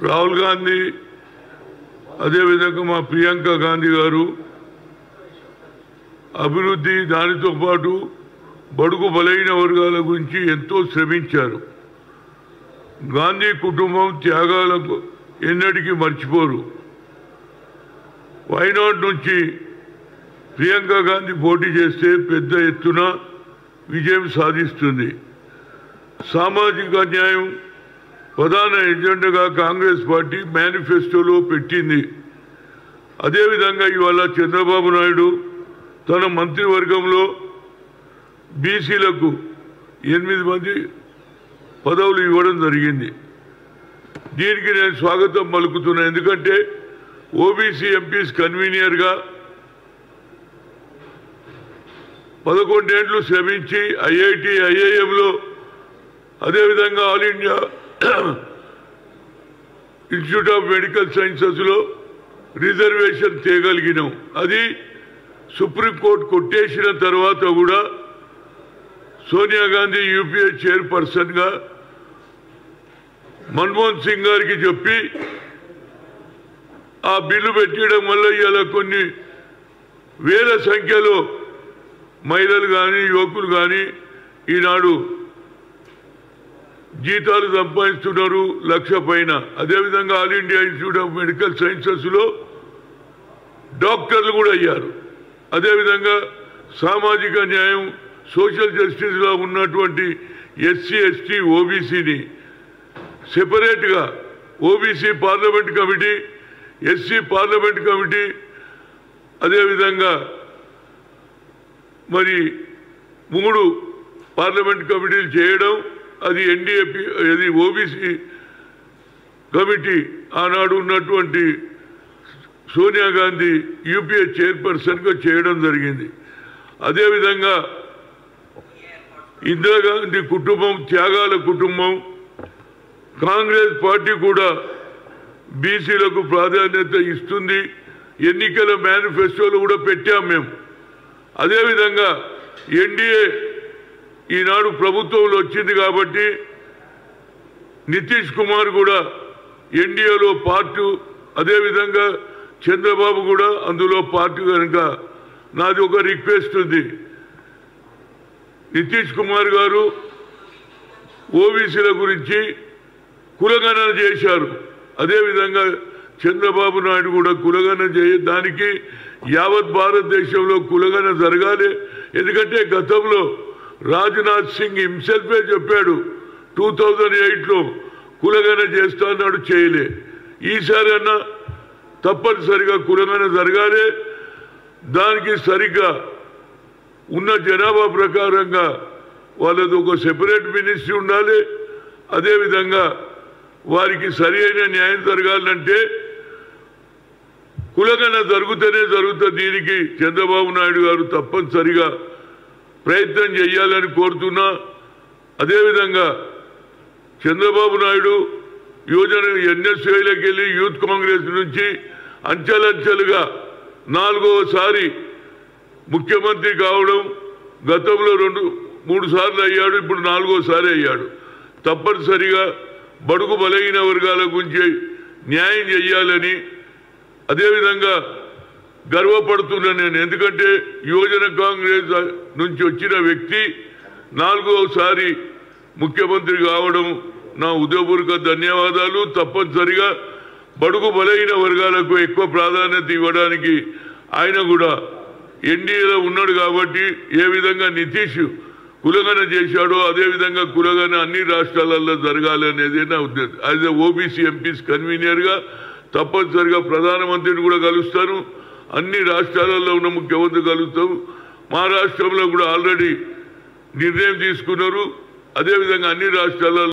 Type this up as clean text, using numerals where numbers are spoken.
రాహుల్ గాంధీ అదే విధంగా మా ప్రియాంక గాంధీ గారు అభివృద్ధి దానితో పాటు బడుగు బలైన వర్గాల గురించి ఎంతో శ్రమించారు. గాంధీ కుటుంబం త్యాగాలకు ఎన్నటికీ మర్చిపోరు. వైనాడ్ నుంచి ప్రియాంక గాంధీ పోటీ చేస్తే పెద్ద ఎత్తున విజయం సాధిస్తుంది. సామాజిక న్యాయం ప్రధాన ఎజెండాగా కాంగ్రెస్ పార్టీ మేనిఫెస్టోలో పెట్టింది. అదేవిధంగా ఇవాళ చంద్రబాబు నాయుడు తన మంత్రివర్గంలో బీసీలకు 8 మంది పదవులు ఇవ్వడం జరిగింది. దీనికి నేను స్వాగతం పలుకుతున్నా. ఎందుకంటే ఓబీసీ ఎంపీస్ కన్వీనియర్గా 11 ఏళ్లు శ్రమించి ఐఐటి ఐఐఎంలో అదేవిధంగా all India institute of medical సైన్సెస్లో రిజర్వేషన్ తేగలిగినాం. అది సుప్రీంకోర్టు కొట్టేసిన తర్వాత కూడా సోనియా గాంధీ యూపీఏ చైర్పర్సన్గా మన్మోహన్ సింగ్ గారికి చెప్పి ఆ బిల్లు పెట్టడం వల్ల ఇలా కొన్ని వేల సంఖ్యలో మహిళలు కానీ యువకులు కానీ ఈనాడు జీతాలు సంపాదిస్తున్నారు 1,00,000 పైన. అదేవిధంగా all India institute of medical సైన్సెస్లో డాక్టర్లు కూడా అయ్యారు. అదేవిధంగా సామాజిక న్యాయం సోషల్ జస్టిస్లో ఉన్నటువంటి ఎస్సీ ఎస్టీ ఓబీసీని సెపరేట్గా OBC parliament committee, SC parliament committee, అదేవిధంగా మరి 3 పార్లమెంట్ కమిటీలు చేయడం, అది ఎన్డీఏపీ అది ఓబీసీ కమిటీ ఆనాడు ఉన్నటువంటి సోనియా గాంధీ యూపీఏ చైర్పర్సన్గా చేయడం జరిగింది. అదేవిధంగా ఇందిరాగాంధీ కుటుంబం త్యాగాల కుటుంబం. కాంగ్రెస్ పార్టీ కూడా బీసీలకు ప్రాధాన్యత ఇస్తుంది. ఎన్నికల మేనిఫెస్టోలు కూడా పెట్టాం మేము. అదేవిధంగా ఎన్డీఏ ఈనాడు ప్రభుత్వంలో వచ్చింది కాబట్టి నితీష్ కుమార్ కూడా ఎన్డీఏలో పార్టీ, అదేవిధంగా చంద్రబాబు కూడా అందులో పార్టీ. కనుక నాది ఒక రిక్వెస్ట్ ఉంది. నితీష్ కుమార్ గారు ఓబీసీల గురించి కులగణన చేశారు. అదేవిధంగా చంద్రబాబు నాయుడు కూడా కులగణన దానికి యావత్ భారతదేశంలో కులగణన జరగాలి. ఎందుకంటే గతంలో రాజ్నాథ్ సింగ్ హిమ్సెల్ఫే చెప్పాడు 2008లో కులగణన చేస్తా అన్నాడు, చేయలే. ఈసారి అన్నా తప్పనిసరిగా కులగణన జరగాలి. దానికి సరిగ్గా ఉన్న జనాభా ప్రకారంగా వాళ్ళది ఒక సెపరేట్ మినిస్ట్రీ ఉండాలి. అదేవిధంగా వారికి సరి అయిన న్యాయం జరగాలంటే కులగణన జరుగుతూనే జరుగుతుంది. దీనికి చంద్రబాబు నాయుడు గారు తప్పనిసరిగా ప్రయత్నం చేయాలని కోరుతున్నా. అదేవిధంగా చంద్రబాబు నాయుడు యువజన ఎన్ఎస్యూలోకి వెళ్ళి యూత్ కాంగ్రెస్ నుంచి అంచెలంచెలుగా 4వసారి ముఖ్యమంత్రి కావడం, గతంలో 2-3 సార్లు అయ్యాడు, ఇప్పుడు 4వసారి అయ్యాడు. తప్పనిసరిగా బడుగు బలహీన వర్గాల గురించి న్యాయం చేయాలని అదేవిధంగా గర్వపడుతున్నా నేను. ఎందుకంటే యువజన కాంగ్రెస్ నుంచి వచ్చిన వ్యక్తి 4వసారి ముఖ్యమంత్రి కావడం నా ఉదయపూర్వక ధన్యవాదాలు. తప్పనిసరిగా బడుగు బలహీన వర్గాలకు ఎక్కువ ప్రాధాన్యత ఇవ్వడానికి ఆయన కూడా ఎన్డీఏలో ఉన్నాడు కాబట్టి ఏ విధంగా నితీష్ కులగణన చేశాడో అదేవిధంగా కులగణన అన్ని రాష్ట్రాలలో జరగాలనేది నా ఉద్దేశం. యాజ్ ఎ ఓబీసీ ఎంపీస్ కన్వీనియర్గా తప్పనిసరిగా ప్రధానమంత్రిని కూడా కలుస్తాను. అన్ని రాష్ట్రాలలో ఉన్న ముఖ్యమంత్రి కలుస్తాం. మా రాష్ట్రంలో కూడా ఆల్రెడీ నిర్ణయం తీసుకున్నారు. అదేవిధంగా అన్ని రాష్ట్రాలలో